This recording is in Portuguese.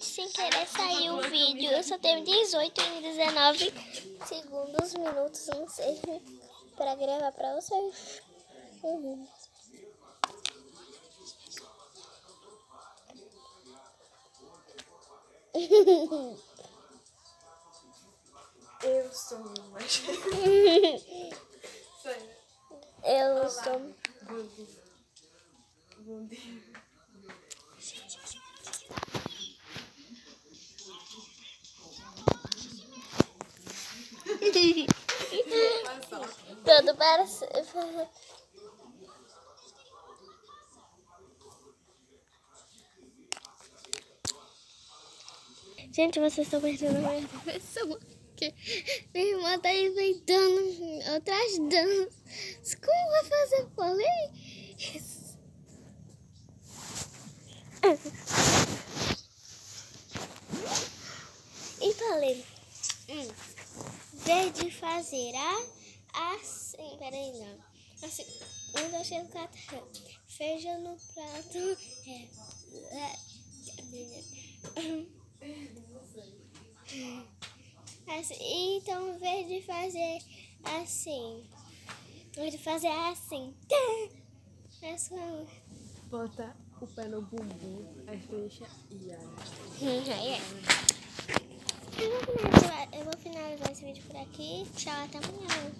gente, sem querer saiu o vídeo. Eu só tenho 18 e 19 segundos, minutos, não sei, pra gravar pra vocês. Eu sou uma. Eu sou. Bom dia. Todo para. Gente, vocês estão perdendo a minha pessoa. Minha irmã tá inventando outras danças. Como vai fazer polêmica? E falei, vez de fazer assim, peraí, não. Assim, 1, 2, 3, 4, feijão no prato. Assim, então, em vez de fazer assim, Bota o pé no bumbum, aí fecha e eu vou finalizar esse vídeo por aqui. Tchau, até amanhã.